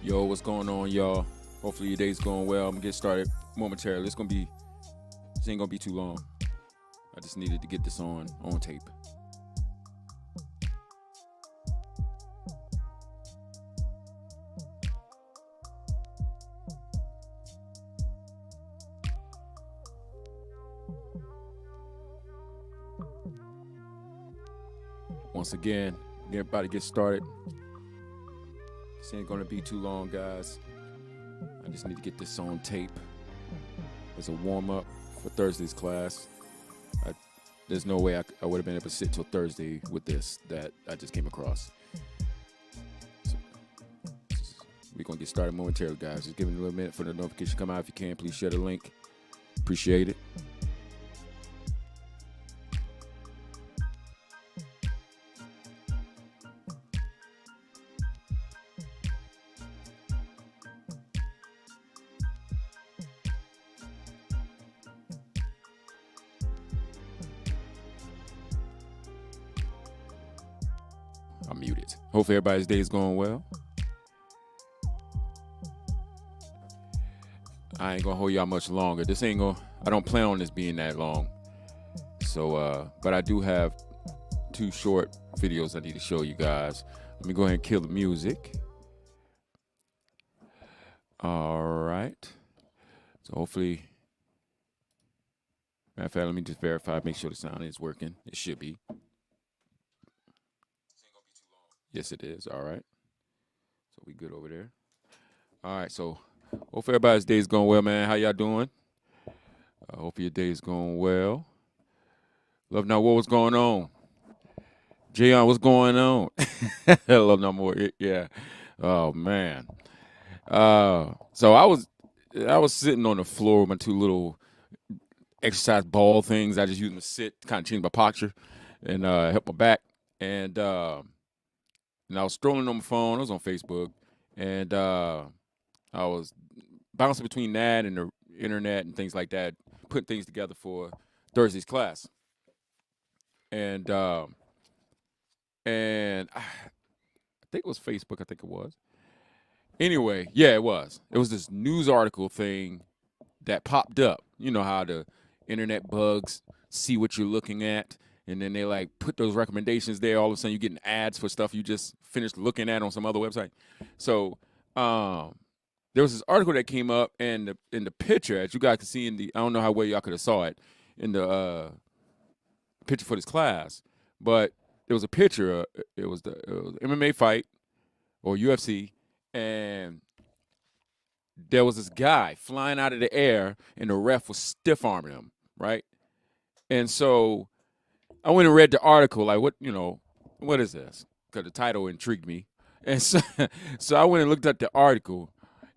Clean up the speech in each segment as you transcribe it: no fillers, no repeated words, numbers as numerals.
Yo, what's going on, y'all? Hopefully your day's going well. I'm gonna get started momentarily. This ain't gonna be too long. I just needed to get this on tape. Once again, we're about to get started. This ain't gonna be too long, guys. I just need to get this on tape as a warm-up for Thursday's class. There's no way I would have been able to sit till Thursday with this that I just came across. So, we're gonna get started momentarily, guys. Just give me a little minute for the notification to come out. If you can, please share the link. Appreciate it. I'm muted. Hopefully everybody's day is going well. I ain't gonna hold y'all much longer. I don't plan on this being that long. So, but I do have 2 short videos I need to show you guys. Let me go ahead and kill the music. All right. So hopefully, matter of fact, let me just verify, make sure the sound is working. It should be. Yes, it is. All right. So we good over there. All right. So hopefully everybody's day is going well, man. How y'all doing? I hope your day is going well. Love Now More, what's going on? Jayon, what's going on? Love Now More. Yeah. Oh, man. So I was sitting on the floor with my 2 little exercise ball things. I just use them to sit, kind of change my posture and help my back. And I was strolling on my phone. I was on Facebook, and I was bouncing between that and the internet and things like that, putting things together for Thursday's class. And I think it was Facebook. I think it was. Anyway, yeah, it was. It was this news article thing that popped up. You know how the internet bugs see what you're looking at. And then they like put those recommendations there. All of a sudden, you're getting ads for stuff you just finished looking at on some other website. So there was this article that came up, and in the picture, as you guys can see I don't know how well y'all could have saw it in the picture for this class, but there was a picture. It was the MMA fight or UFC, and there was this guy flying out of the air, and the ref was stiff arming him, right? And so I went and read the article, like, what is this? Because the title intrigued me. And so I went and looked at the article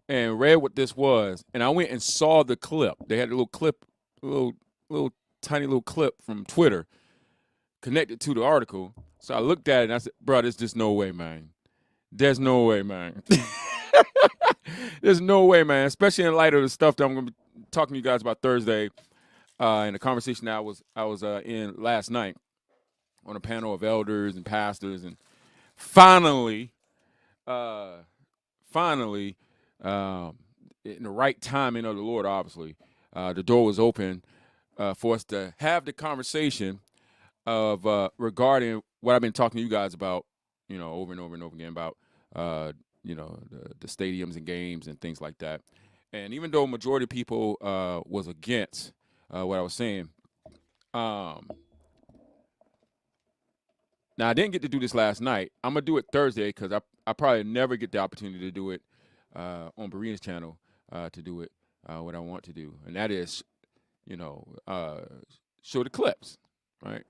and read what this was, and I went and saw the clip. They had a little clip, little tiny little clip from Twitter connected to the article. So I looked at it, and I said, bro, there's just no way, man. There's no way, man. There's no way, man, especially in light of the stuff that I'm going to be talking to you guys about Thursday. In the conversation that I was in last night on a panel of elders and pastors, and finally, in the right timing of the Lord, obviously, the door was open for us to have the conversation of regarding what I've been talking to you guys about, over and over and over again about, the stadiums and games and things like that. And even though majority of people was against what I was saying. Now, I didn't get to do this last night. I'm going to do it Thursday because I probably never get the opportunity to do it on Berean's channel to do it what I want to do. And that is, show the clips, right?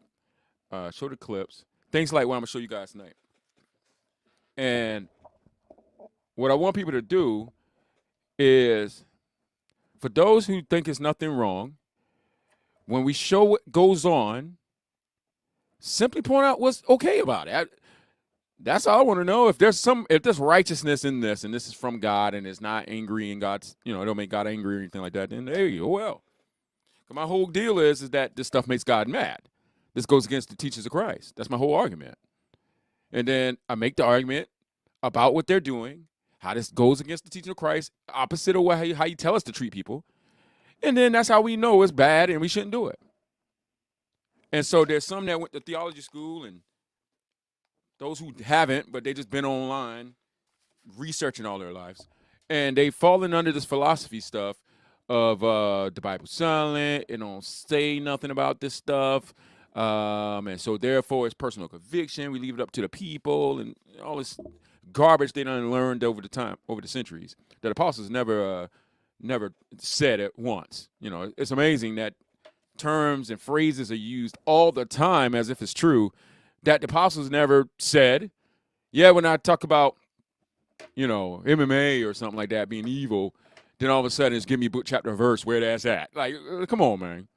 Show the clips. Things like what I'm going to show you guys tonight. And what I want people to do is, for those who think there's nothing wrong, when we show what goes on, simply point out what's okay about it. That's all I want to know. If there's righteousness in this, and this is from God, and it's not angry, and God's, it don't make God angry or anything like that, then there you go. Well, my whole deal is that this stuff makes God mad. This goes against the teachings of Christ. That's my whole argument. And then I make the argument about what they're doing, how this goes against the teaching of Christ, opposite of how you tell us to treat people. And then that's how we know it's bad and we shouldn't do it. And so there's some that went to theology school and those who haven't, but they just been online researching all their lives. And they've fallen under this philosophy stuff of the Bible's silent, it don't say nothing about this stuff. And so therefore it's personal conviction. We leave it up to the people and all this garbage they done learned over the centuries that apostles never said it once. You know, it's amazing that terms and phrases are used all the time as if it's true that the apostles never said. Yeah, when I talk about, you know, MMA or something like that being evil, then all of a sudden it's give me book, chapter, verse where that's at. Like, come on, man.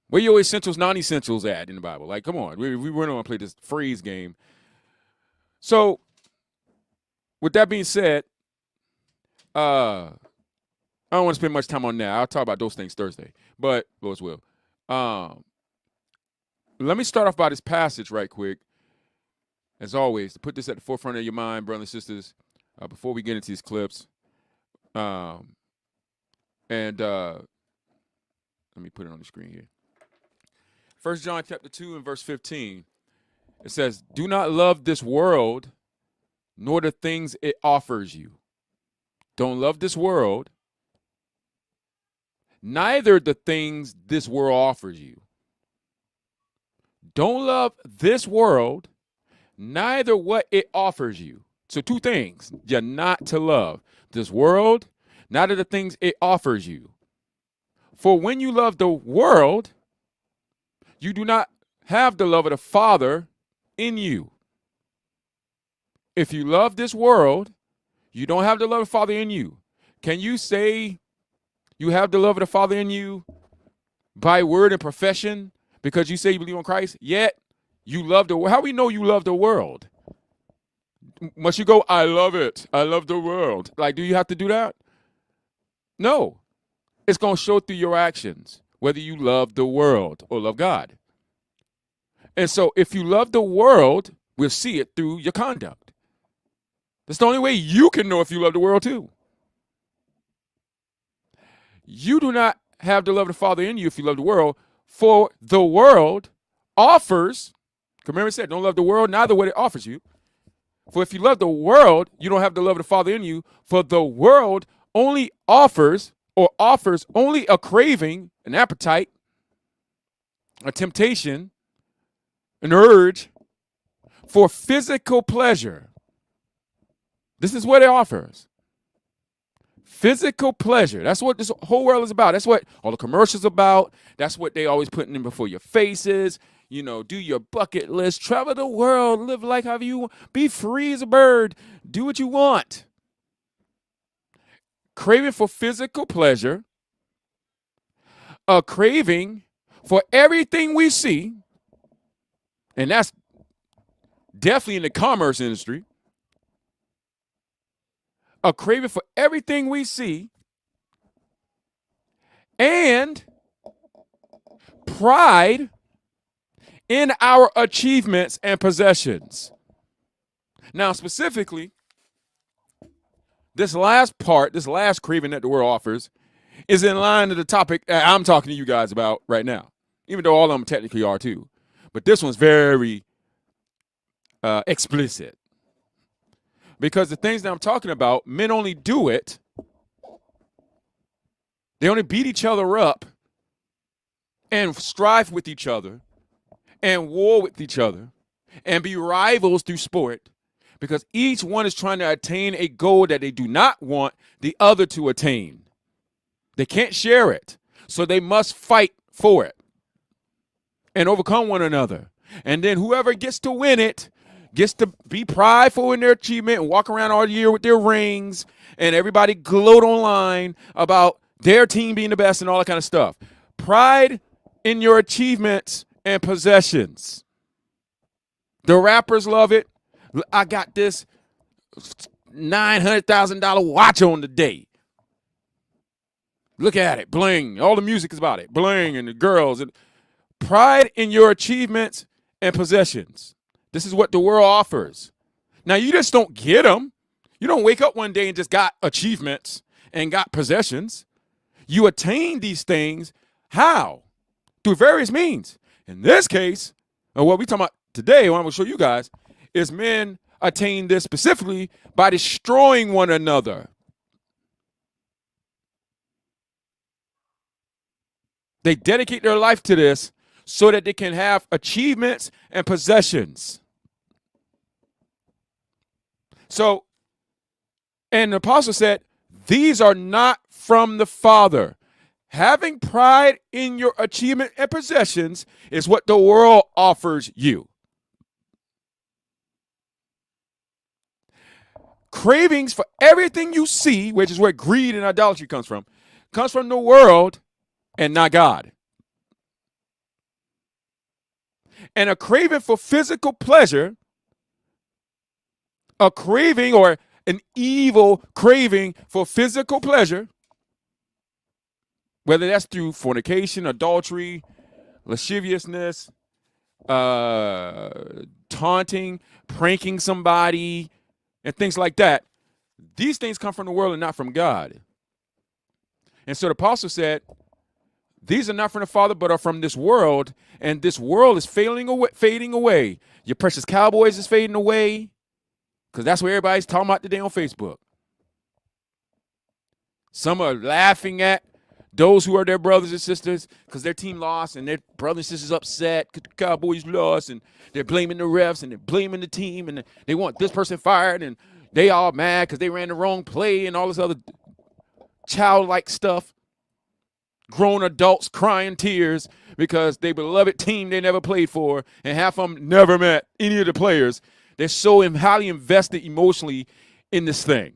Where your essentials, non-essentials at in the Bible? Like, come on. We went on to play this phrase game. So, with that being said, I don't want to spend much time on that. I'll talk about those things Thursday, but Lord's will. Let me start off by this passage right quick. As always, to put this at the forefront of your mind, brothers and sisters, before we get into these clips. Let me put it on the screen here. 1 John chapter 2 and verse 15. It says, do not love this world, nor the things it offers you. Don't love this world, neither the things this world offers you. Don't love this world, neither what it offers you. So two things you're not to love. This world, neither the things it offers you. For when you love the world, you do not have the love of the Father in you. If you love this world, you don't have the love of the Father in you. Can you say you have the love of the Father in you by word and profession because you say you believe on Christ, yet you love the world? How we know you love the world? Must you go, I love it, I love the world? Like, do you have to do that? No. It's going to show through your actions whether you love the world or love God. And so if you love the world, we'll see it through your conduct. That's the only way you can know if you love the world too. You do not have the love of the Father in you if you love the world, for the world offers, remember it said, don't love the world, neither what it offers you. For if you love the world, you don't have the love of the Father in you, for the world only offers only a craving, an appetite, a temptation, an urge for physical pleasure. This is what it offers. Physical pleasure. That's what this whole world is about. That's what all the commercials about. That's what they always putting in before your faces. You know, do your bucket list, travel the world, live like however you want, be free as a bird, do what you want. Craving for physical pleasure, a craving for everything we see, and that's definitely in the commerce industry, a craving for everything we see, and pride in our achievements and possessions. Now, specifically, this last part, this last craving that the world offers, is in line to the topic I'm talking to you guys about right now, even though all of them technically are too. But this one's very explicit. Because the things that I'm talking about, men only do it. They only beat each other up and strive with each other and war with each other and be rivals through sport because each one is trying to attain a goal that they do not want the other to attain. They can't share it, so they must fight for it and overcome one another. And then whoever gets to win it gets to be prideful in their achievement and walk around all year with their rings, and everybody gloat online about their team being the best and all that kind of stuff. Pride in your achievements and possessions. The rappers love it. I got this $900,000 watch on today. Look at it, bling. All the music is about it, bling, and the girls. And pride in your achievements and possessions. This is what the world offers. Now, you just don't get them. You don't wake up one day and just got achievements and got possessions. You attain these things. How? Through various means. In this case, and what we're talking about today, what I'm going to show you guys, is men attain this specifically by destroying one another. They dedicate their life to this so that they can have achievements and possessions. So, and the apostle said, these are not from the Father. Having pride in your achievement and possessions is what the world offers you. Cravings for everything you see, which is where greed and idolatry comes from the world and not God. And a craving for physical pleasure, a craving or an evil craving for physical pleasure, whether that's through fornication, adultery, lasciviousness, taunting, pranking somebody, and things like that. These things come from the world and not from God. And so the apostle said, these are not from the Father, but are from this world, and this world is fading away. Your precious Cowboys is fading away, because that's what everybody's talking about today on Facebook. Some are laughing at those who are their brothers and sisters because their team lost and their brothers and sisters upset because the Cowboys lost, and they're blaming the refs and they're blaming the team, and they want this person fired, and they all mad because they ran the wrong play and all this other childlike stuff. Grown adults crying tears because their beloved team they never played for, and half of them never met any of the players. They're so highly invested emotionally in this thing.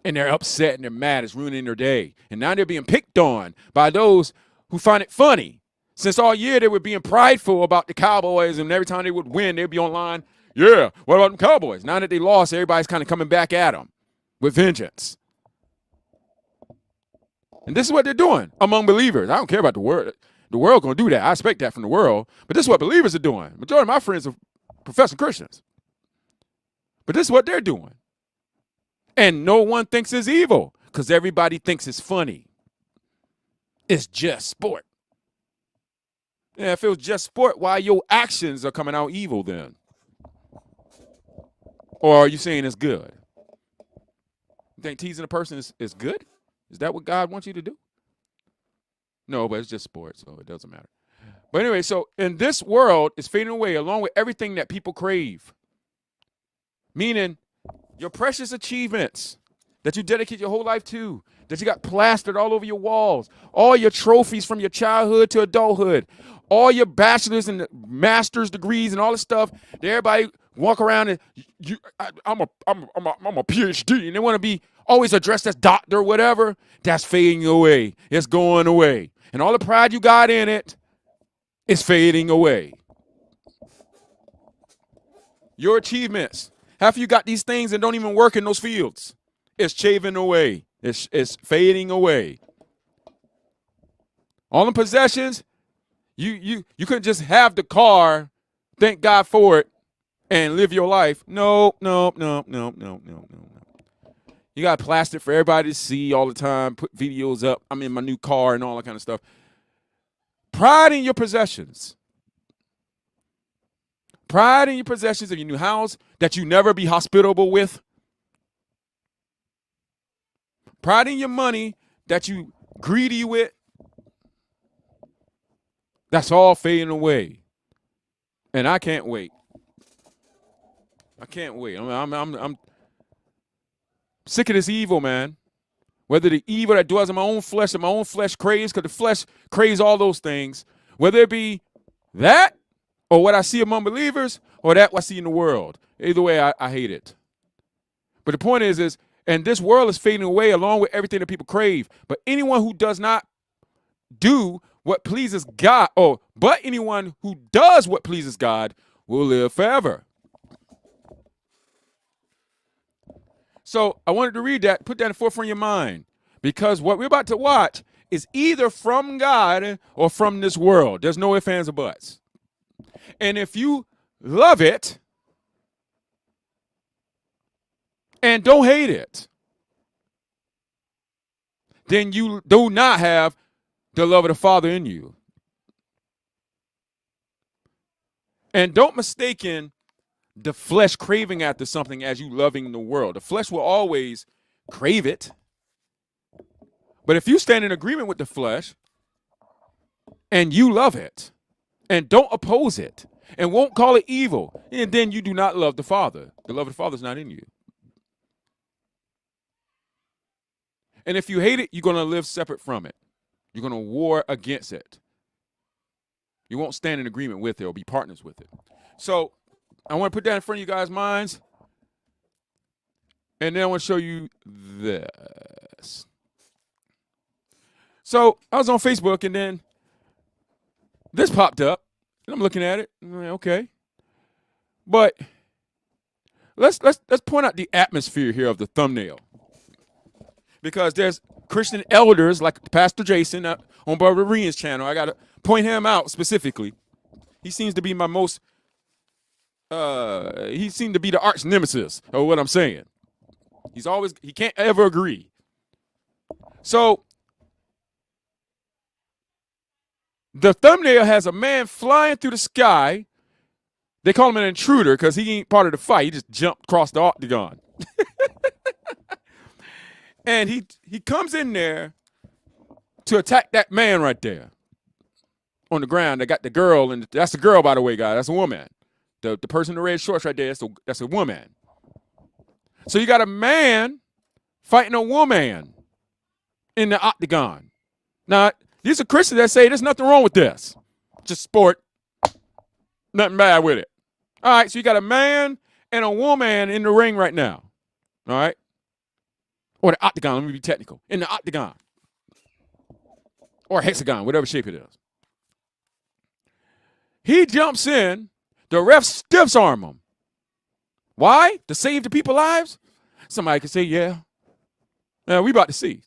And they're upset and they're mad. It's ruining their day. And now they're being picked on by those who find it funny. Since all year they were being prideful about the Cowboys, and every time they would win, they'd be online, yeah, what about them Cowboys? Now that they lost, everybody's kind of coming back at them with vengeance. And this is what they're doing among believers. I don't care about the world. The world going to do that. I expect that from the world. But this is what believers are doing. Majority of my friends are professing Christians. But this is what they're doing. And no one thinks it's evil because everybody thinks it's funny. It's just sport. Yeah, if it was just sport, why your actions are coming out evil then? Or are you saying it's good? You think teasing a person is good? Is that what God wants you to do? No, but it's just sports, so it doesn't matter. But anyway, so in this world, it's fading away along with everything that people crave. Meaning your precious achievements that you dedicate your whole life to, that you got plastered all over your walls, all your trophies from your childhood to adulthood, all your bachelor's and master's degrees and all this stuff. That everybody walk around and I'm a PhD, and they want to be always addressed as doctor or whatever. That's fading away. It's going away. And all the pride you got in it is fading away. Your achievements. Half of you got these things and don't even work in those fields. It's shaving away. It's fading away. All the possessions, you couldn't just have the car, thank God for it, and live your life. No. You got plastic for everybody to see all the time, put videos up. I'm in my new car and all that kind of stuff. Pride in your possessions. Pride in your possessions of your new house that you never be hospitable with. Pride in your money that you greedy with. That's all fading away. And I can't wait. I can't wait. I'm sick of this evil, man. Whether the evil that dwells in my own flesh and my own flesh craves, because the flesh craves all those things. Whether it be that or what I see among believers or that what I see in the world. Either way, I hate it. But the point is, and this world is fading away along with everything that people crave. But anyone who does not do what pleases God, but anyone who does what pleases God will live forever. So I wanted to read that, put that in the forefront of your mind, because what we're about to watch is either from God or from this world. There's no ifs, ands, or buts. And if you love it, and don't hate it, then you do not have the love of the Father in you. And don't mistaken the flesh craving after something as you loving the world. The flesh will always crave it. But if you stand in agreement with the flesh and you love it and don't oppose it and won't call it evil, and then you do not love the Father. The love of the Father is not in you. And if you hate it, you're going to live separate from it. You're going to war against it. You won't stand in agreement with it or be partners with it. So I want to put that in front of you guys' minds. And then I want to show you this. So I was on Facebook, and then this popped up, and I'm looking at it. And I'm like, okay, but let's point out the atmosphere here of the thumbnail, because there's Christian elders like Pastor Jason on Brother Rian's channel. I gotta point him out specifically. He seems to be my most. He seemed to be the arch nemesis of what I'm saying. He can't ever agree. So the thumbnail has a man flying through the sky. They call him an intruder because he ain't part of the fight. He just jumped across the octagon. And he comes in there to attack that man right there on the ground. They got the girl, and that's the girl, by the way, guys. That's a woman. The person in the red shorts right there, that's a woman. So you got a man fighting a woman in the octagon. Now, these are Christians that say there's nothing wrong with this. Just sport. Nothing bad with it. All right, so you got a man and a woman in the ring right now. All right? Or the octagon, let me be technical. In the octagon. Or hexagon, whatever shape it is. He jumps in. The ref stiffs arm him. Why? To save the people's lives? Somebody could say, yeah. Now, we about to see.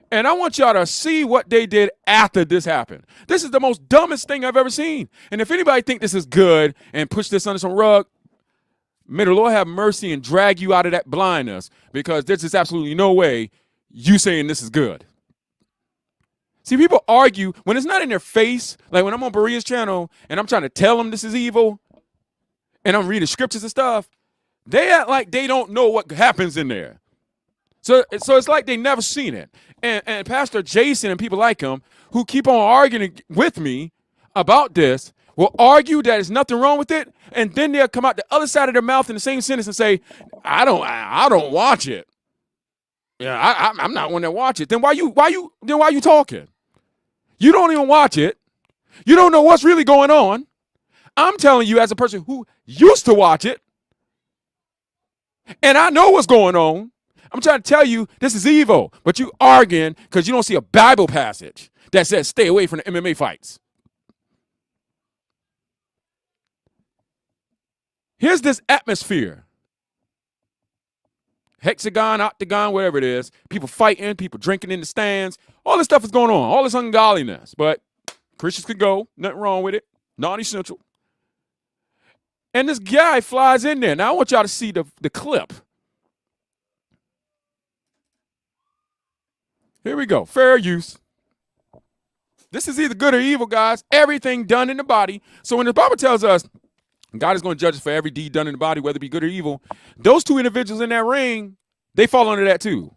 And I want y'all to see what they did after this happened. This is the most dumbest thing I've ever seen. And if anybody think this is good and push this under some rug, may the Lord have mercy and drag you out of that blindness, because there's just absolutely no way you saying this is good. See, people argue when it's not in their face. Like when I'm on Berea's channel and I'm trying to tell them this is evil and I'm reading scriptures and stuff, they act like they don't know what happens in there. So it's like they never seen it. And Pastor Jason and people like him who keep on arguing with me about this will argue that there's nothing wrong with it, and then they'll come out the other side of their mouth in the same sentence and say, I don't watch it. Yeah, I'm not one that watch it. Then why you talking? You don't even watch it. You don't know what's really going on. I'm telling you, as a person who used to watch it, and I know what's going on, I'm trying to tell you this is evil, but you arguing because you don't see a Bible passage that says stay away from the MMA fights. Here's this atmosphere. Hexagon, octagon, whatever it is. People fighting, people drinking in the stands. All this stuff is going on. All this ungodliness. But Christians could go. Nothing wrong with it. Non-essential. And this guy flies in there. Now I want y'all to see the clip. Here we go. Fair use. This is either good or evil, guys. Everything done in the body. So when the Bible tells us God is going to judge us for every deed done in the body, whether it be good or evil, those two individuals in that ring, they fall under that too.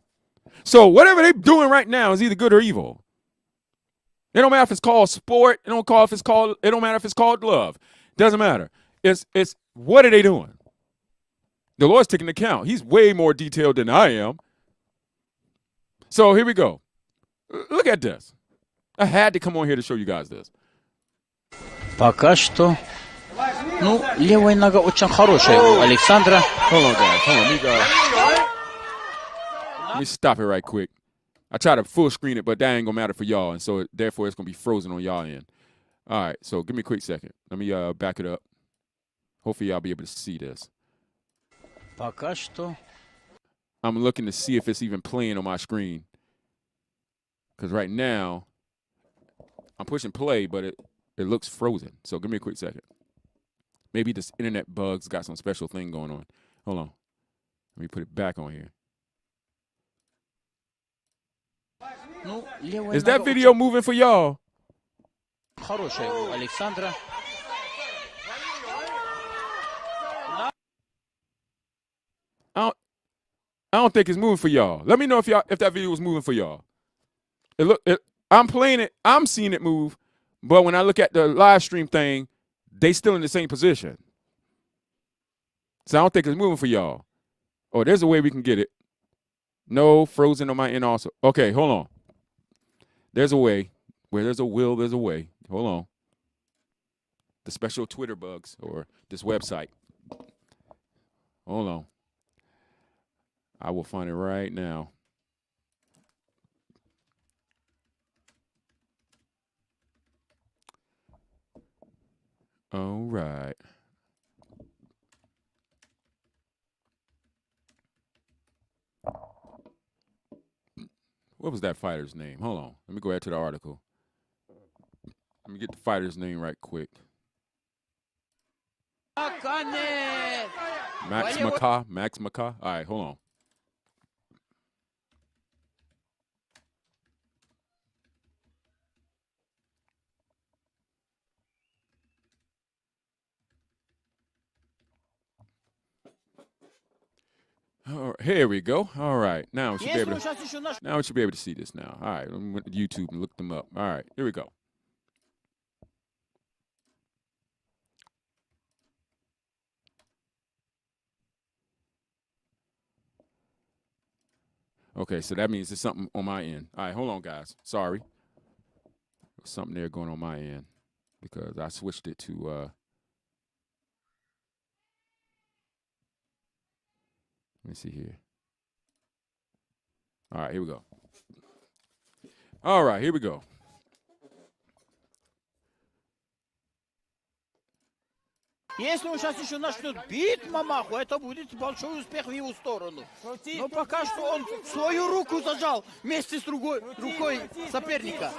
So whatever they're doing right now is either good or evil. It don't matter if it's called sport. It don't matter if it's called love. Doesn't matter. It's what are they doing? The Lord's taking account. He's way more detailed than I am. So here we go. Look at this. I had to come on here to show you guys this. Пока что, левая нога очень хорошая у Александра. Hold on, guys. Hold on. Let me stop it right quick. I try to full screen it, but that ain't gonna matter for y'all, and so therefore it's gonna be frozen on y'all end. All right, so give me a quick second. Let me back it up. Hopefully y'all be able to see this. Пока что. I'm looking to see if it's even playing on my screen, because right now I'm pushing play, but it looks frozen. So give me a quick second. Maybe this internet bug's got some special thing going on. Hold on. Let me put it back on here. Ну, левая Is нога that video moving for y'all? хорошая у Александра. I don't think it's moving for y'all. Let me know if that video was moving for y'all. I'm playing it. I'm seeing it move, but when I look at the live stream thing, they still in the same position. So I don't think it's moving for y'all. Oh, there's a way we can get it. No, frozen on my end also. Okay, hold on. There's a way. Where there's a will, there's a way. Hold on. The special Twitter bugs or this website. Hold on. I will find it right now. All right. What was that fighter's name? Hold on. Let me go ahead to the article. Let me get the fighter's name right quick. Max Maca. All right, hold on. All right, here we go. All right, now we should be able to see this now. All right, let me went to YouTube and look them up. All right, here we go. Okay, so that means there's something on my end. All right, hold on, guys. Sorry, there's something there going on my end because I switched it to. Let me see here. All right, here we go. All right, here we go. Если он сейчас еще начнет бить мамаху, это будет большой успех в его сторону. Но пока что он свою руку зажал вместе с другой рукой соперника.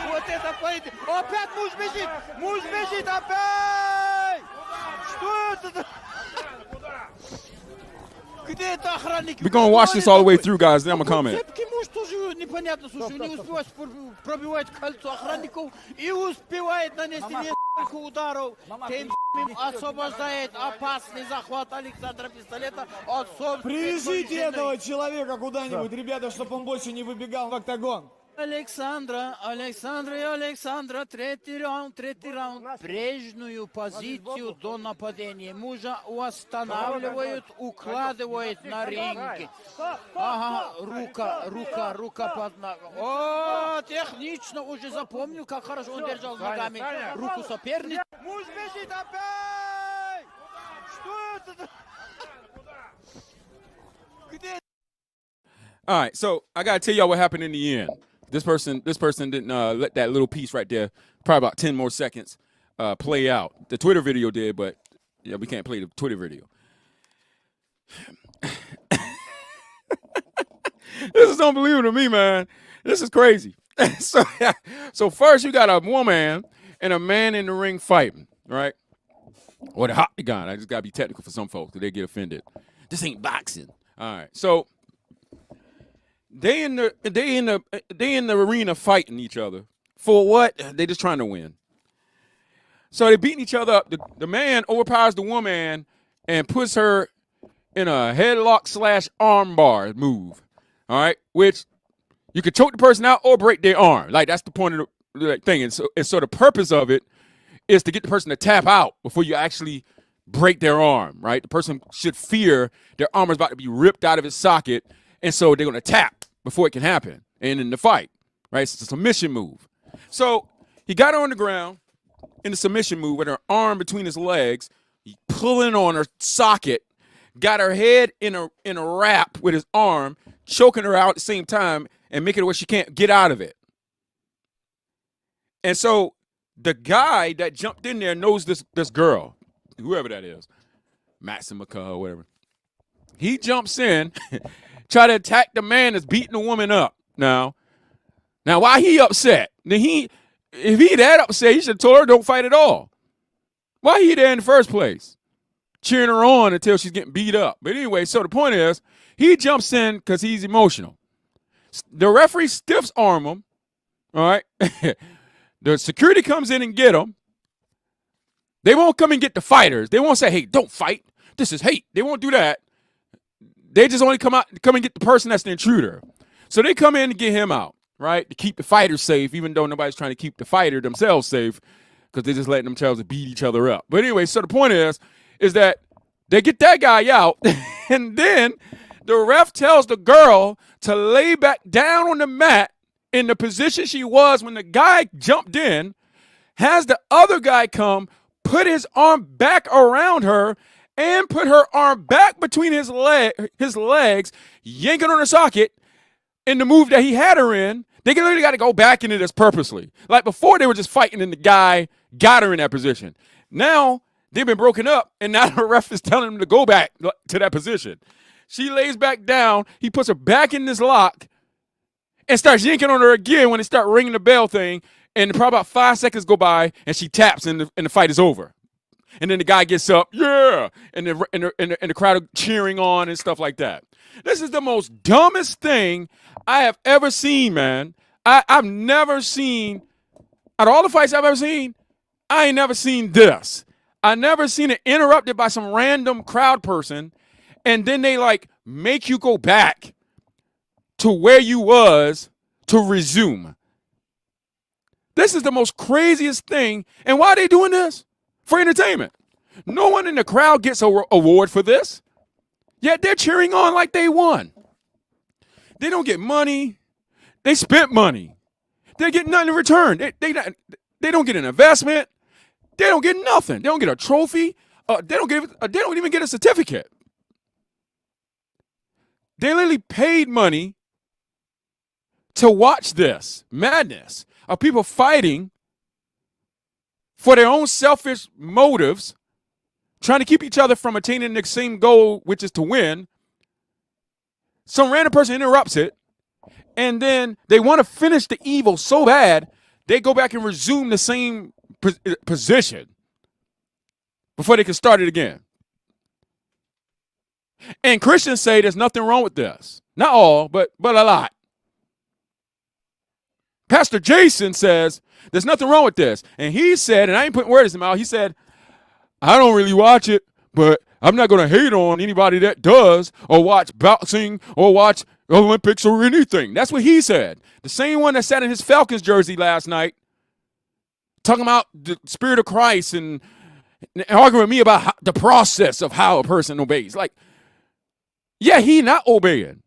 Вот это поединок. Опять муж бежит! Муж бежит опять! Что это? Где это охранник? We're gonna watch this all the way through, guys. Then I'm gonna comment. Цепкий муж тоже непонятно, слушай, не успевает пробивать кольцо охранников и успевает нанести несколько ударов. Тем самым освобождает опасный захват Александра пистолета от собственной. Привяжите этого человека куда-нибудь, ребята, чтобы он больше не выбегал в октагон. Александра, третий раунд. Прежнюю позицию до нападения. Мужа устанавливают, укладывают на ринге. Ага, рука под ногом. О, технично уже запомнил, как хорошо он держал ногами руку соперника. Муж бежит опять! Что это? Где? All right, so I gotta tell y'all what happened in the end. This person didn't let that little piece right there, probably about 10 more seconds, play out. The Twitter video did, but yeah, we can't play the Twitter video. This is unbelievable to me, man. This is crazy. So first you got a woman and a man in the ring fighting, right? Or the octagon. I just gotta be technical for some folks, because they get offended. This ain't boxing. All right, so. They in the arena fighting each other for what? They just trying to win. So they beating each other up. The man overpowers the woman and puts her in a headlock / armbar move. All right, which you could choke the person out or break their arm. Like that's the point of the thing. And so the purpose of it is to get the person to tap out before you actually break their arm. Right, the person should fear their arm is about to be ripped out of its socket. And so they're going to tap before it can happen. And in the fight, right? It's a submission move. So he got her on the ground in the submission move with her arm between his legs, pulling on her socket, got her head in a wrap with his arm, choking her out at the same time and making it where she can't get out of it. And so the guy that jumped in there knows this girl, whoever that is, Maximica or whatever. He jumps in, try to attack the man that's beating the woman up. Now why he upset? If he that upset, he should have told her don't fight at all. Why he there in the first place? cheering her on until she's getting beat up. But anyway, so the point is, he jumps in because he's emotional. The referee stiffs arm him. All right. The security comes in and get him. They won't come and get the fighters. They won't say, hey, don't fight. This is hate. They won't do that. They just only come and get the person that's the intruder. So they come in to get him out, right, to keep the fighters safe, even though nobody's trying to keep the fighter themselves safe because they're just letting themselves beat each other up. But anyway, so the point is that they get that guy out, and then the ref tells the girl to lay back down on the mat in the position she was when the guy jumped in, has the other guy come, put his arm back around her, and put her arm back between his legs, yanking on her socket in the move that he had her in. They literally got to go back into this purposely. Like before, they were just fighting and the guy got her in that position. Now, they've been broken up, and now the ref is telling them to go back to that position. She lays back down. He puts her back in this lock and starts yanking on her again when they start ringing the bell thing. And probably about 5 seconds go by, and she taps, and the fight is over. And then the guy gets up, yeah, and the crowd are cheering on and stuff like that. This is the most dumbest thing I have ever seen, man. I've never seen, out of all the fights I've ever seen, I ain't never seen this. I never seen it interrupted by some random crowd person, and then they like make you go back to where you was to resume. This is the most craziest thing. And why are they doing this? For entertainment. No one in the crowd gets an award for this. Yet they're cheering on like they won. They don't get money. They spent money. They get nothing in return. They don't get an investment. They don't get nothing. They don't get a trophy. They don't even get a certificate. They literally paid money to watch this madness of people fighting for their own selfish motives, trying to keep each other from attaining the same goal, which is to win. Some random person interrupts it, and then they want to finish the evil so bad, they go back and resume the same position before they can start it again. And Christians say there's nothing wrong with this. Not all, but a lot. Pastor Jason says there's nothing wrong with this. And he said, and I ain't putting words in his mouth, he said, I don't really watch it, but I'm not going to hate on anybody that does or watch boxing or watch Olympics or anything. That's what he said. The same one that sat in his Falcons jersey last night talking about the Spirit of Christ and arguing with me about the process of how a person obeys. Like, yeah, he not obeying.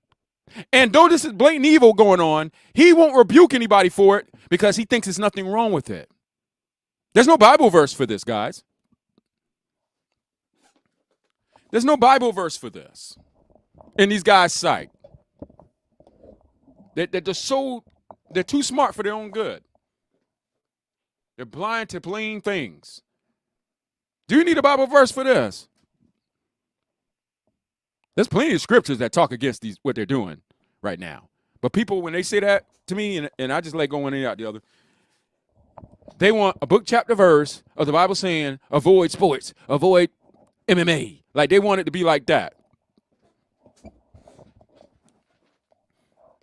And though this is blatant evil going on, he won't rebuke anybody for it because he thinks there's nothing wrong with it. There's no Bible verse for this, guys. There's no Bible verse for this in these guys' sight. They're too smart for their own good. They're blind to plain things. Do you need a Bible verse for this? There's plenty of scriptures that talk against what they're doing right now. But people, when they say that to me, and I just let go one and out the other, they want a book, chapter, verse of the Bible saying, avoid sports, avoid MMA. Like, they want it to be like that.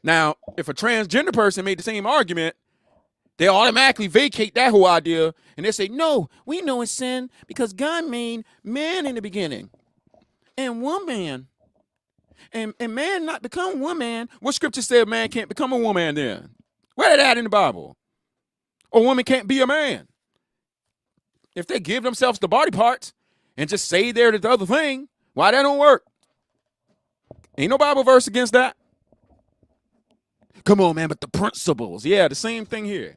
Now, if a transgender person made the same argument, they automatically vacate that whole idea, and they say, no, we know it's sin because God made man in the beginning and woman. And man not become woman. What scripture said man can't become a woman then? Where did that in the Bible? Or woman can't be a man. If they give themselves the body parts and just say they're the other thing, why that don't work? Ain't no Bible verse against that. Come on, man, but the principles. Yeah, the same thing here.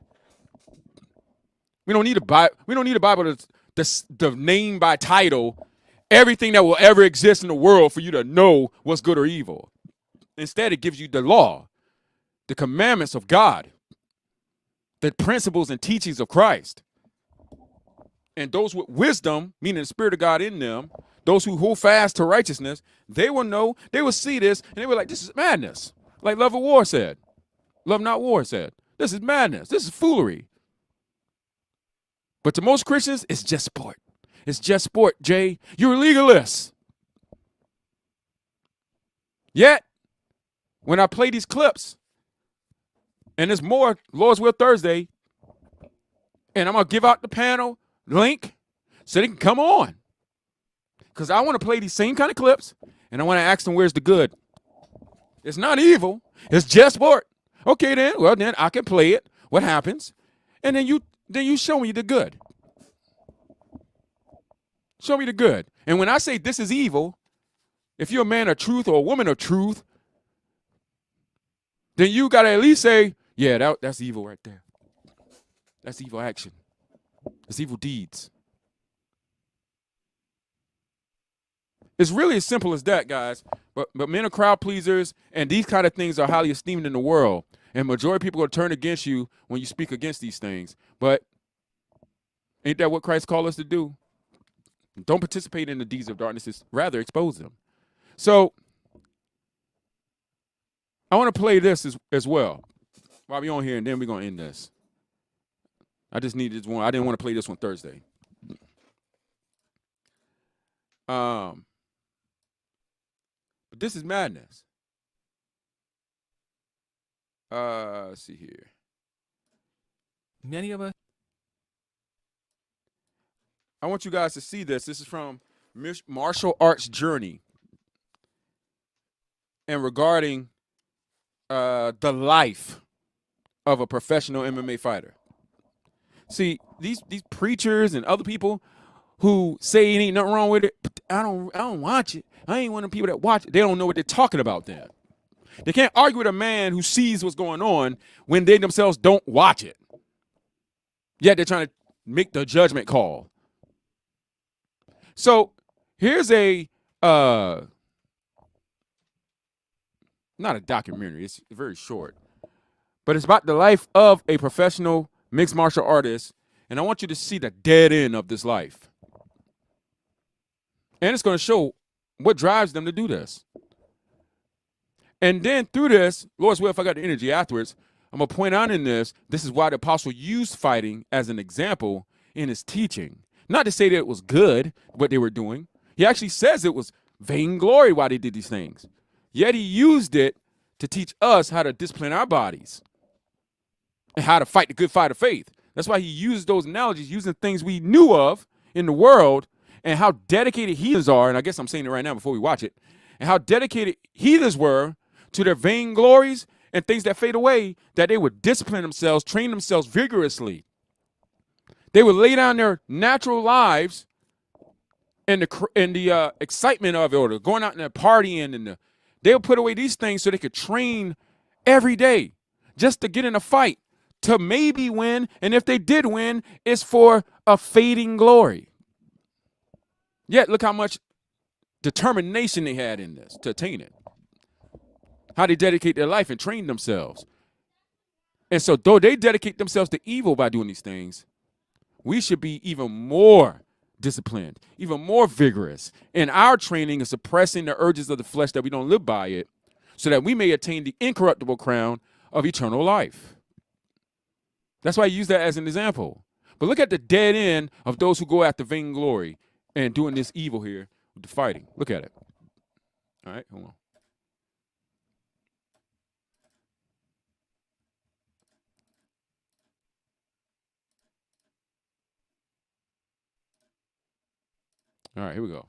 We don't need a Bible. We don't need a Bible to name by title everything that will ever exist in the world for you to know what's good or evil. Instead, it gives you the law, the commandments of God, the principles and teachings of Christ. And those with wisdom, meaning the Spirit of God in them, those who hold fast to righteousness, they will know, they will see this, and they will like, this is madness. Like Love of War said. Love Not War said. This is madness. This is foolery. But to most Christians, it's just sport. It's just sport, Jay. You're a legalist. Yet, when I play these clips, and there's more Lord's Will Thursday, and I'm going to give out the panel link so they can come on. Because I want to play these same kind of clips, and I want to ask them where's the good. It's not evil. It's just sport. Okay, then. Well, then I can play it. What happens? And then you show me the good. Show me the good. And when I say this is evil, if you're a man of truth or a woman of truth, then you got to at least say, yeah, that's evil right there. That's evil action. It's evil deeds. It's really as simple as that, guys. But men are crowd pleasers, and these kind of things are highly esteemed in the world. And majority of people will turn against you when you speak against these things. But ain't that what Christ called us to do? Don't participate in the deeds of darkness, rather expose them. So I want to play this as well while we're on here, and then we're going to end this. I just needed this one. I didn't want to play this one Thursday. But this is madness. Let's see here. Many of us. I want you guys to see this. This is from Martial Arts Journey. And regarding the life of a professional MMA fighter. See, these preachers and other people who say it ain't nothing wrong with it, I don't watch it. I ain't one of the people that watch it. They don't know what they're talking about then. They can't argue with a man who sees what's going on when they themselves don't watch it. Yet they're trying to make the judgment call. So here's a not a documentary. It's very short. But it's about the life of a professional mixed martial artist, and I want you to see the dead end of this life. And it's going to show what drives them to do this. And then through this, Lord's will, if I got the energy afterwards, I'm going to point out in this is why the apostle used fighting as an example in his teaching. Not to say that it was good, what they were doing. He actually says it was vainglory why they did these things. Yet he used it to teach us how to discipline our bodies and how to fight the good fight of faith. That's why he used those analogies, using things we knew of in the world and how dedicated heathens are, and I guess I'm saying it right now before we watch it, and how dedicated heathens were to their vainglories and things that fade away, that they would discipline themselves, train themselves vigorously. They would lay down their natural lives and the excitement of it, or going out and partying, and they would put away these things so they could train every day just to get in a fight, to maybe win, and if they did win, it's for a fading glory. Yet look how much determination they had in this to attain it. How they dedicate their life and train themselves. And so though they dedicate themselves to evil by doing these things, we should be even more disciplined, even more vigorous in our training and suppressing the urges of the flesh that we don't live by it, so that we may attain the incorruptible crown of eternal life. That's why I use that as an example. But look at the dead end of those who go after vainglory and doing this evil here with the fighting. Look at it. All right, hold on. All right, here we go.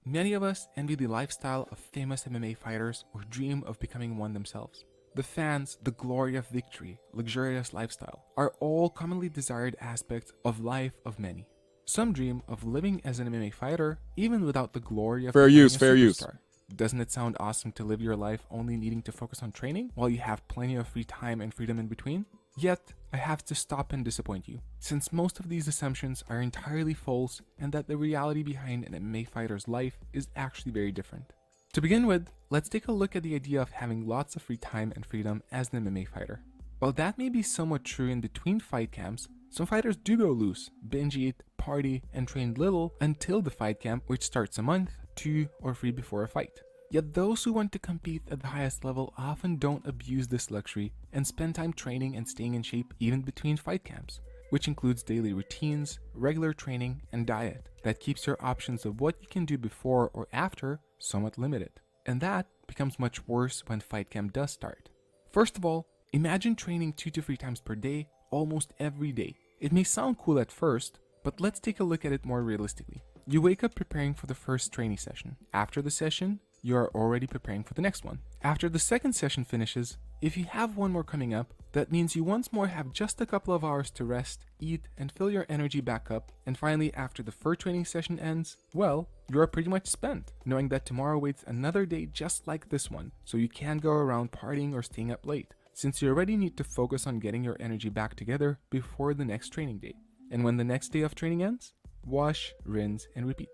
Many of us envy the lifestyle of famous MMA fighters or dream of becoming one themselves. The fans, the glory of victory, luxurious lifestyle are all commonly desired aspects of life of many. Some dream of living as an MMA fighter even without the glory of fair becoming use, a fair use. superstar. Doesn't it sound awesome to live your life only needing to focus on training while you have plenty of free time and freedom in between? Yet, I have to stop and disappoint you, since most of these assumptions are entirely false and that the reality behind an MMA fighter's life is actually very different. To begin with, let's take a look at the idea of having lots of free time and freedom as an MMA fighter. While that may be somewhat true in between fight camps, some fighters do go loose, binge eat, party, and train little until the fight camp, which starts a month, 2, or 3 before a fight. Yet those who want to compete at the highest level often don't abuse this luxury and spend time training and staying in shape even between fight camps, which includes daily routines, regular training, and diet that keeps your options of what you can do before or after somewhat limited. And that becomes much worse when fight camp does start. First of all, imagine training 2 to 3 times per day, almost every day. It may sound cool at first, but let's take a look at it more realistically. You wake up preparing for the first training session. After the session, you are already preparing for the next one. After the second session finishes, if you have one more coming up, that means you once more have just a couple of hours to rest, eat, and fill your energy back up. And finally, after the third training session ends, well, you are pretty much spent, knowing that tomorrow waits another day just like this one, so you can't go around partying or staying up late, since you already need to focus on getting your energy back together before the next training day. And when the next day of training ends, wash, rinse, and repeat.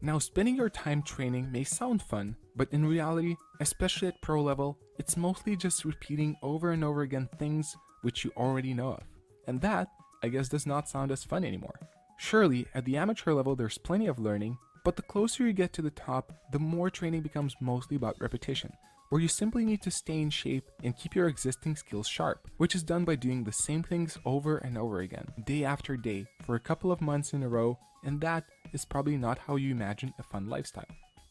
Now, spending your time training may sound fun, but in reality, especially at pro level, it's mostly just repeating over and over again things which you already know of. And that, I guess, does not sound as fun anymore. Surely, at the amateur level, there's plenty of learning, but the closer you get to the top, the more training becomes mostly about repetition, where you simply need to stay in shape and keep your existing skills sharp, which is done by doing the same things over and over again, day after day, for a couple of months in a row, and that is probably not how you imagine a fun lifestyle.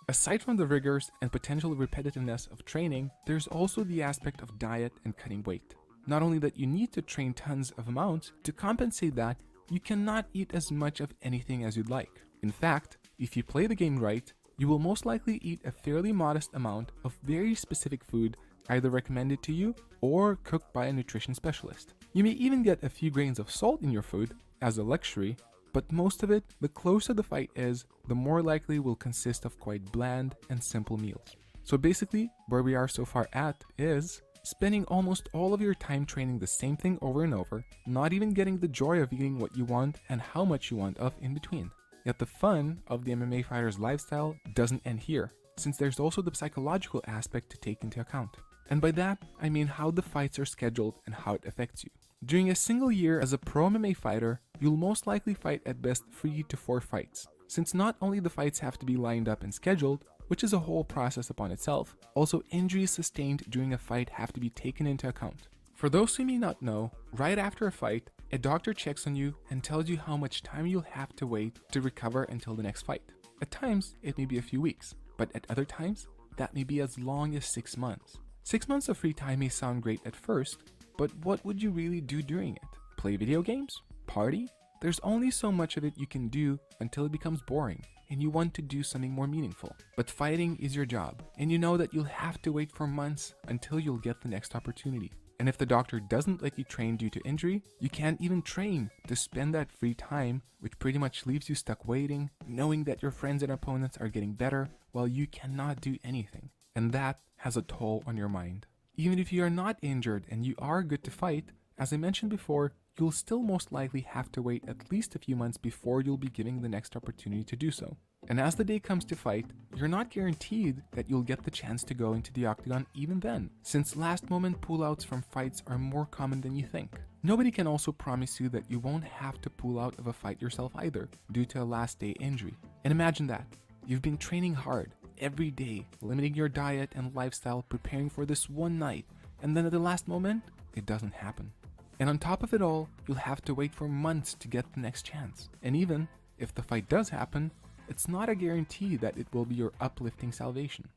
Aside from the rigors and potential repetitiveness of training, there's also the aspect of diet and cutting weight. Not only that you need to train tons of amounts, to compensate that, you cannot eat as much of anything as you'd like. In fact, if you play the game right, you will most likely eat a fairly modest amount of very specific food either recommended to you or cooked by a nutrition specialist. You may even get a few grains of salt in your food as a luxury, but most of it, the closer the fight is, the more likely will consist of quite bland and simple meals. So basically, where we are so far at is spending almost all of your time training the same thing over and over, not even getting the joy of eating what you want and how much you want of in between. Yet the fun of the MMA fighter's lifestyle doesn't end here, since there's also the psychological aspect to take into account. And by that, I mean how the fights are scheduled and how it affects you. During a single year as a pro MMA fighter, you'll most likely fight at best 3 to 4 fights, since not only the fights have to be lined up and scheduled, which is a whole process upon itself, also injuries sustained during a fight have to be taken into account. For those who may not know, right after a fight, a doctor checks on you and tells you how much time you'll have to wait to recover until the next fight. At times, it may be a few weeks, but at other times, that may be as long as 6 months. 6 months of free time may sound great at first, but what would you really do during it? Play video games? Party? There's only so much of it you can do until it becomes boring and you want to do something more meaningful. But fighting is your job, and you know that you'll have to wait for months until you'll get the next opportunity. And if the doctor doesn't let you train due to injury, you can't even train to spend that free time, which pretty much leaves you stuck waiting, knowing that your friends and opponents are getting better while you cannot do anything. And that has a toll on your mind. Even if you are not injured and you are good to fight, as I mentioned before, you'll still most likely have to wait at least a few months before you'll be given the next opportunity to do so. And as the day comes to fight, you're not guaranteed that you'll get the chance to go into the octagon even then, since last moment pullouts from fights are more common than you think. Nobody can also promise you that you won't have to pull out of a fight yourself either, due to a last day injury. And imagine that. You've been training hard, every day, limiting your diet and lifestyle, preparing for this one night, and then at the last moment, it doesn't happen. And on top of it all, you'll have to wait for months to get the next chance. And even if the fight does happen, it's not a guarantee that it will be your uplifting salvation.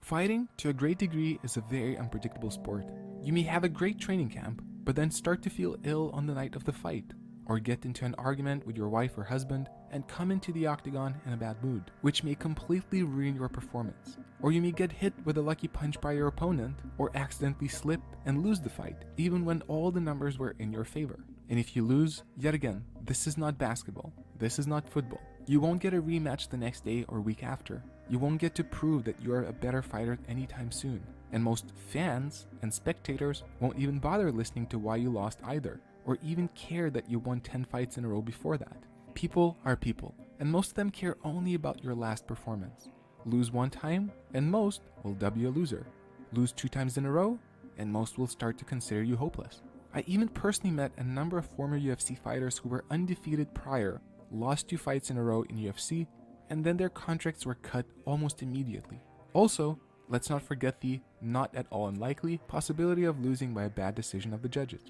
Fighting, to a great degree, is a very unpredictable sport. You may have a great training camp, but then start to feel ill on the night of the fight, or get into an argument with your wife or husband and come into the octagon in a bad mood, which may completely ruin your performance. Or you may get hit with a lucky punch by your opponent, or accidentally slip and lose the fight, even when all the numbers were in your favor. And if you lose, yet again, this is not basketball, this is not football. You won't get a rematch the next day or week after. You won't get to prove that you are a better fighter anytime soon. And most fans and spectators won't even bother listening to why you lost either, or even care that you won 10 fights in a row before that. People are people, and most of them care only about your last performance. Lose one time, and most will dub you a loser. Lose 2 times in a row, and most will start to consider you hopeless. I even personally met a number of former UFC fighters who were undefeated prior, lost 2 fights in a row in UFC, and then their contracts were cut almost immediately. Also, let's not forget the not at all unlikely possibility of losing by a bad decision of the judges.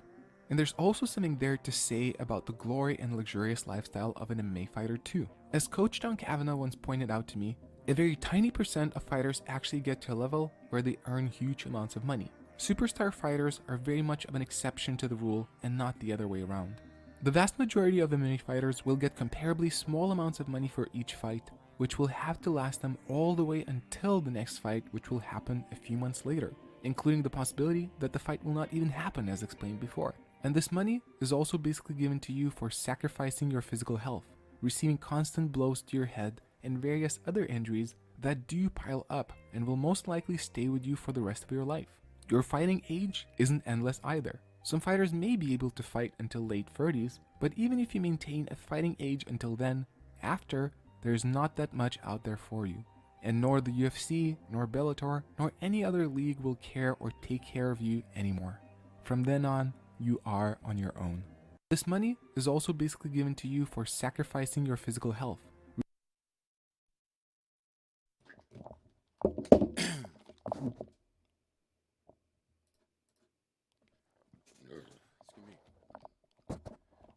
And there's also something there to say about the glory and luxurious lifestyle of an MMA fighter too. As Coach John Kavanagh once pointed out to me, a very tiny % of fighters actually get to a level where they earn huge amounts of money. Superstar fighters are very much of an exception to the rule and not the other way around. The vast majority of MMA fighters will get comparably small amounts of money for each fight, which will have to last them all the way until the next fight, which will happen a few months later, including the possibility that the fight will not even happen as explained before. And this money is also basically given to you for sacrificing your physical health, receiving constant blows to your head, and various other injuries that do pile up and will most likely stay with you for the rest of your life. Your fighting age isn't endless either. Some fighters may be able to fight until late 30s, but even if you maintain a fighting age until then, after, there's not that much out there for you. And nor the UFC, nor Bellator, nor any other league will care or take care of you anymore. From then on, you are on your own. This money is also basically given to you for sacrificing your physical health.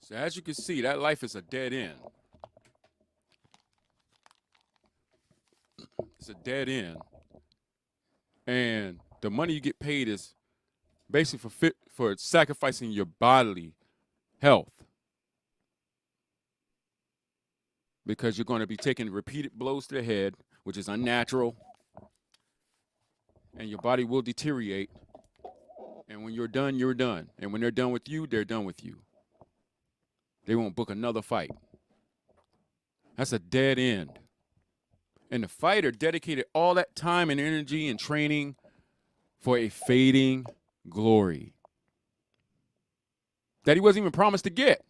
So as you can see, that life is a dead end. It's a dead end. And the money you get paid is basically for sacrificing your bodily health. Because you're going to be taking repeated blows to the head, which is unnatural. And your body will deteriorate. And when you're done, you're done. And when they're done with you, they're done with you. They won't book another fight. That's a dead end. And the fighter dedicated all that time and energy and training for a fading glory that he wasn't even promised to get.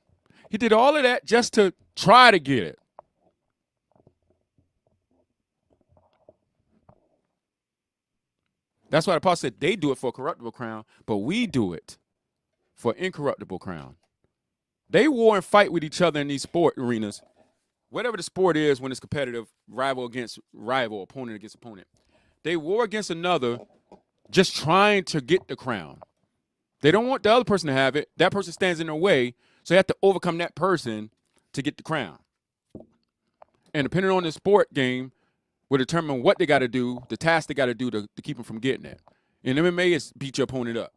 He did all of that just to try to get it. That's why the apostle said they do it for a corruptible crown, but we do it for incorruptible crown. They war and fight with each other in these sport arenas. Whatever the sport is when it's competitive, rival against rival, opponent against opponent. They war against another just trying to get the crown. They don't want the other person to have it. That person stands in their way, so they have to overcome that person to get the crown. And depending on the sport game, will determine what they got to do, the task they got to do to keep them from getting it. In MMA, it's beat your opponent up.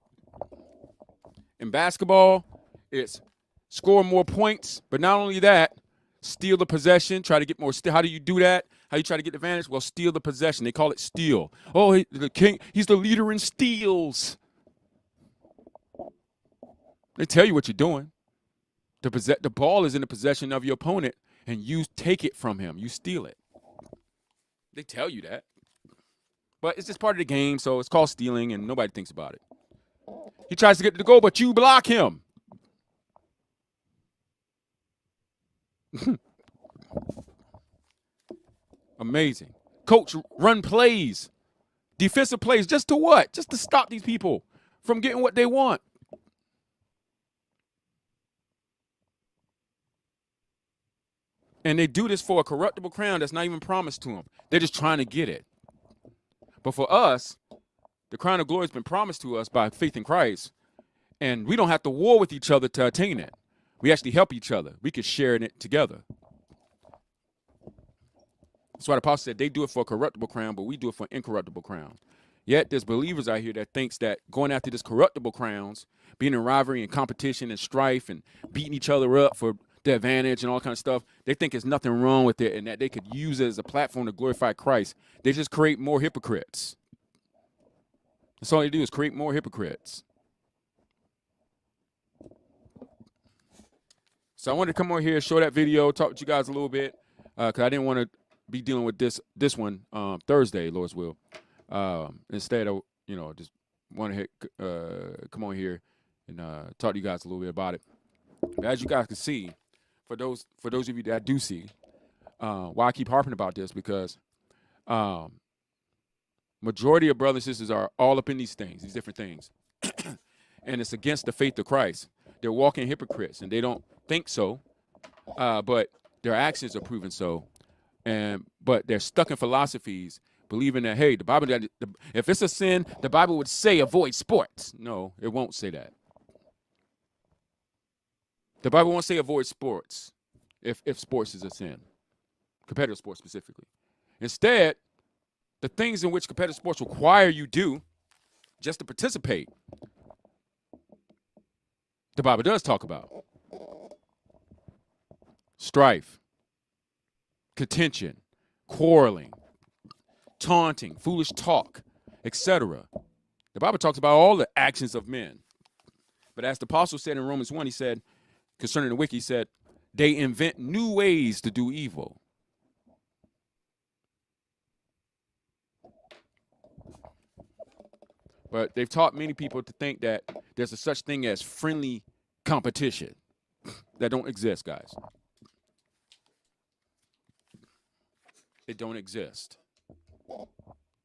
In basketball, it's score more points, but not only that, steal the possession, try to get more. How do you do that? How you try to get advantage? Well, steal the possession. They call it steal. Oh, the king, he's the leader in steals. They tell you what you're doing. The ball is in the possession of your opponent, and you take it from him. You steal it. They tell you that. But it's just part of the game, so it's called stealing, and nobody thinks about it. He tries to get to the goal, but you block him. Amazing. Coach, run plays, defensive plays, just to what? Just to stop these people from getting what they want. And they do this for a corruptible crown that's not even promised to them. They're just trying to get it. But for us, the crown of glory has been promised to us by faith in Christ, and we don't have to war with each other to attain it. We actually help each other. We can share in it together. That's why the apostle said they do it for a corruptible crown, but we do it for an incorruptible crown. Yet there's believers out here that thinks that going after this corruptible crowns, being in rivalry and competition and strife and beating each other up for the advantage and all kind of stuff, they think there's nothing wrong with it and that they could use it as a platform to glorify Christ. They just create more hypocrites. That's all they do is create more hypocrites. So I wanted to come over here, show that video, talk to you guys a little bit, because I didn't want to be dealing with this one Thursday, Lord's will. Instead, I just want to come on here and talk to you guys a little bit about it. As you guys can see, for those of you that do see, why I keep harping about this, because majority of brothers and sisters are all up in these things, these different things. And it's against the faith of Christ. They're walking hypocrites, and they don't think so, but their actions are proven so. But they're stuck in philosophies believing that, hey, the Bible, if it's a sin, the Bible would say avoid sports. No, it won't say that. The Bible won't say avoid sports if sports is a sin, competitive sports specifically. Instead, the things in which competitive sports require you do just to participate, the Bible does talk about. Strife, contention, quarreling, taunting, foolish talk, etc. The Bible talks about all the actions of men. But as the apostle said in Romans 1, he said, concerning the wicked, he said, they invent new ways to do evil. But they've taught many people to think that there's a such thing as friendly competition. That don't exist, guys. It don't exist.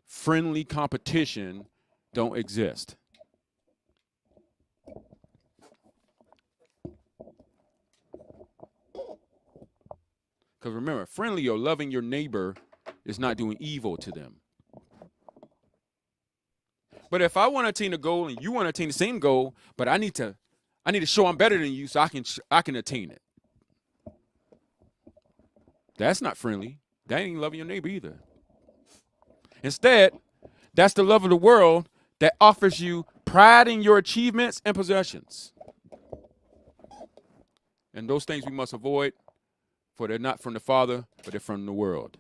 Friendly competition don't exist. Because remember, friendly or loving your neighbor is not doing evil to them. But if I want to attain a goal and you want to attain the same goal, but I need to show I'm better than you so I can attain it. That's not friendly. That ain't loving your neighbor either. Instead, that's the love of the world that offers you pride in your achievements and possessions. And those things we must avoid, for they're not from the Father, but they're from the world.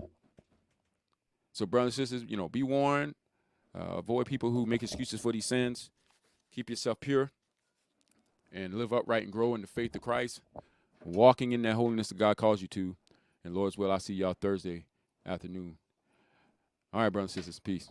So brothers and sisters, be warned. Avoid people who make excuses for these sins. Keep yourself pure and live upright and grow in the faith of Christ, walking in that holiness that God calls you to. And Lord's will, I'll see y'all Thursday afternoon. All right, brothers and sisters, peace.